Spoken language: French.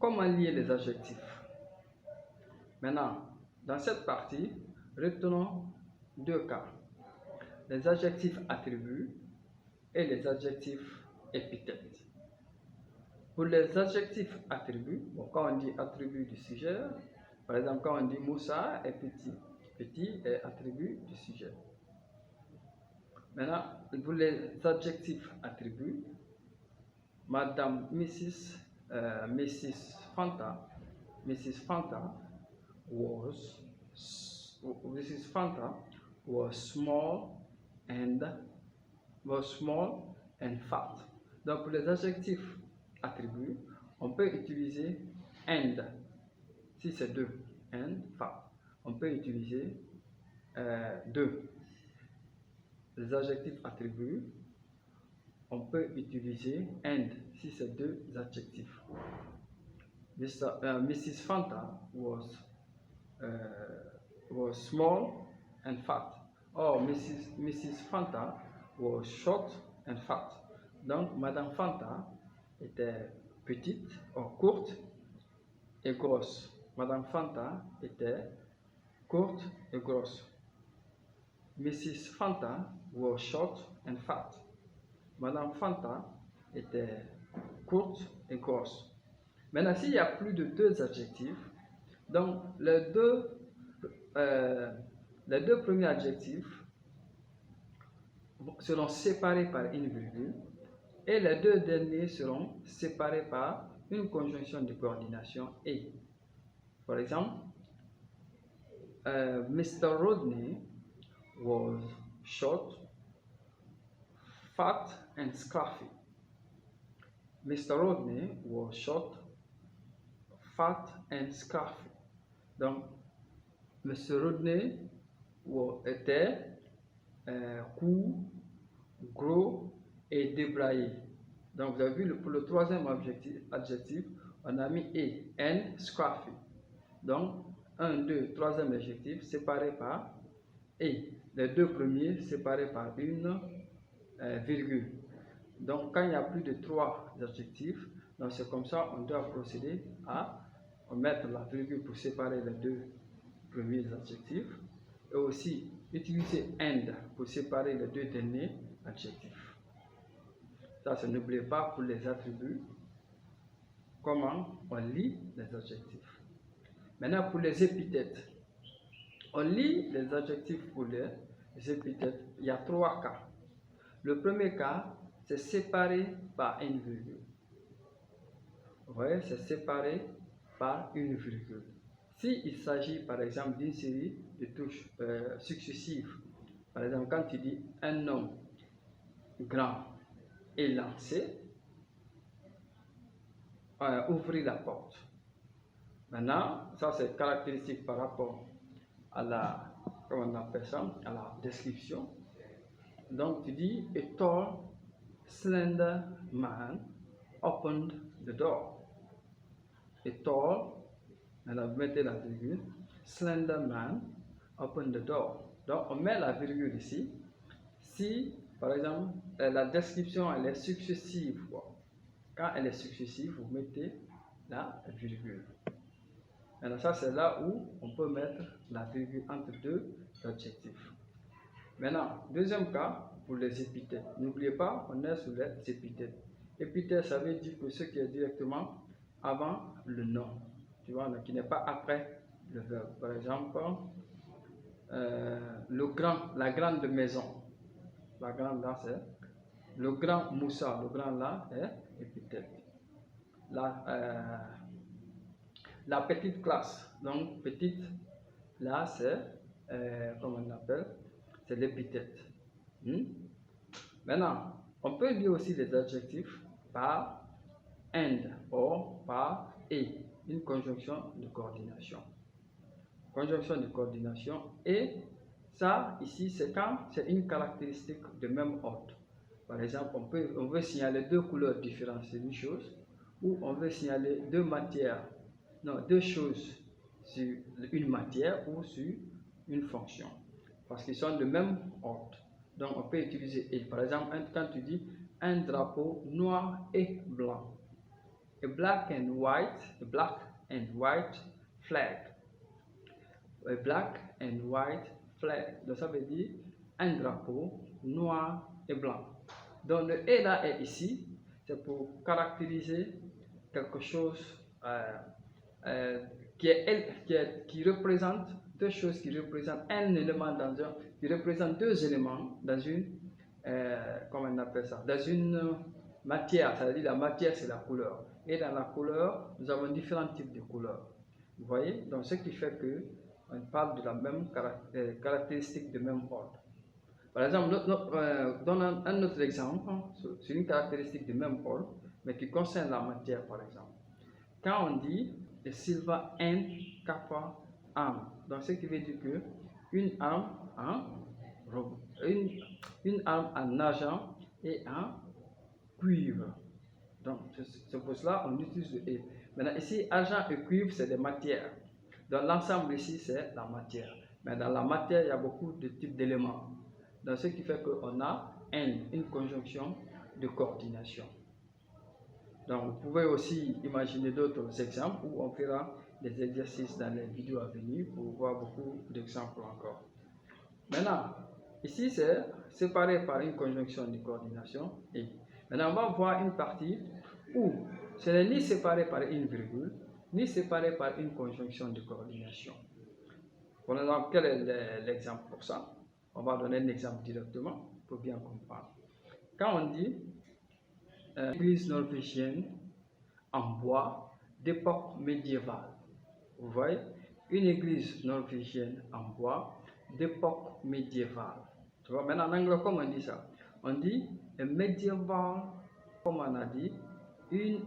comment lier les adjectifs? Maintenant, dans cette partie, retenons deux cas. Les adjectifs attributs et les adjectifs épithètes. Pour les adjectifs attributs, quand on dit attribut du sujet, par exemple quand on dit Moussa est petit, petit est attribut du sujet. Maintenant, pour les adjectifs attributs, Madame Mrs. Fanta was small and fat. Donc pour les adjectifs attributs, on peut utiliser and, si c'est deux, and fat. On peut utiliser deux. Les adjectifs attributs, on peut utiliser and, si c'est deux adjectifs. Mrs. Fanta was small and fat. Or Mrs. Fanta was short and fat. Donc, Madame Fanta était petite, ou courte et grosse. Madame Fanta était courte et grosse. Mrs. Fanta was short and fat. Madame Fanta était courte et grosse. Maintenant, s'il y a plus de deux adjectifs, donc les deux premiers adjectifs seront séparés par une virgule et les deux derniers seront séparés par une conjonction de coordination et. Par exemple, Mr. Rodney was short, fat and scruffy. Mr. Rodney was short, fat and scruffy. Donc, Mr. Rodney était court, gros et débraillé. Donc, vous avez vu, pour le troisième adjectif, on a mis et, and, scruffy. Donc, 1, 2, troisième adjectif séparé par et. Les deux premiers séparés par une virgule. Donc, quand il y a plus de trois adjectifs, donc c'est comme ça, on doit procéder à mettre la virgule pour séparer les deux premiers adjectifs et aussi utiliser and pour séparer les deux derniers adjectifs. Ça, n'oubliez pas pour les attributs, comment on lit les adjectifs. Maintenant, pour les épithètes, on lit les adjectifs pour les épithètes. Il y a trois cas. Le premier cas, c'est séparé par une virgule. Vous voyez, c'est séparé par une virgule. S'il s'agit par exemple d'une série de touches successives, par exemple quand tu dis un homme grand et lancé, ouvrir la porte. Maintenant, ça c'est caractéristique par rapport à la, comment on appelle ça, à la description. Donc tu dis a tall, slender man opened the door. A tall, maintenant vous mettez la virgule, slender man opened the door. Donc on met la virgule ici. Si par exemple la description elle est successive, quand elle est successive, vous mettez la virgule. Alors ça c'est là où on peut mettre la virgule entre deux adjectifs. Maintenant, deuxième cas pour les épithètes. N'oubliez pas, on est sur les épithètes. Épithète, ça veut dire que ce qui est directement avant le nom, tu vois, qui n'est pas après le verbe. Par exemple, la grande maison. La grande là c'est le grand Moussa. Le grand là est épithète. La petite classe, donc petite, là c'est, comment on appelle, c'est l'épithète. Maintenant, on peut dire aussi les adjectifs par and ou par et, une conjonction de coordination. Conjonction de coordination et ça ici c'est quand c'est une caractéristique de même ordre. Par exemple, on veut signaler deux couleurs différentes sur une chose ou on veut signaler deux choses sur une matière ou sur une fonction, parce qu'ils sont de même ordre. Donc on peut utiliser et. Par exemple, quand tu dis un drapeau noir et blanc, a black and white flag. A black and white flag. Donc ça veut dire un drapeau noir et blanc. Donc le et là est ici, c'est pour caractériser quelque chose qui représente deux choses, qui représentent un élément qui représente deux éléments dans une, comment on appelle ça, dans une matière. Ça veut dire la matière c'est la couleur. Et dans la couleur, nous avons différents types de couleurs. Vous voyez? Donc ce qui fait que on parle de la même caractéristique de même ordre. Par exemple, donne un autre exemple sur une caractéristique de même ordre, mais qui concerne la matière, par exemple. Quand on dit silver and copper arm, donc ce qui veut dire que une arme en argent et en cuivre. Donc c'est pour cela qu'on utilise le et. Maintenant ici, argent et cuivre, c'est des matières. Donc l'ensemble ici, c'est la matière. Mais dans la matière, il y a beaucoup de types d'éléments. Donc ce qui fait qu'on a une conjonction de coordination. Donc vous pouvez aussi imaginer d'autres exemples où on fera des exercices dans les vidéos à venir pour voir beaucoup d'exemples encore. Maintenant, ici c'est séparé par une conjonction de coordination et maintenant on va voir une partie où ce n'est ni séparé par une virgule, ni séparé par une conjonction de coordination. Par exemple, quel est l'exemple pour ça? On va donner un exemple directement pour bien comprendre. Quand on dit église norvégienne en bois d'époque médiévale, vous voyez, une église norvégienne en bois d'époque médiévale. Tu vois, maintenant en anglais, comment on dit ça? On dit a medieval, comme on a dit, une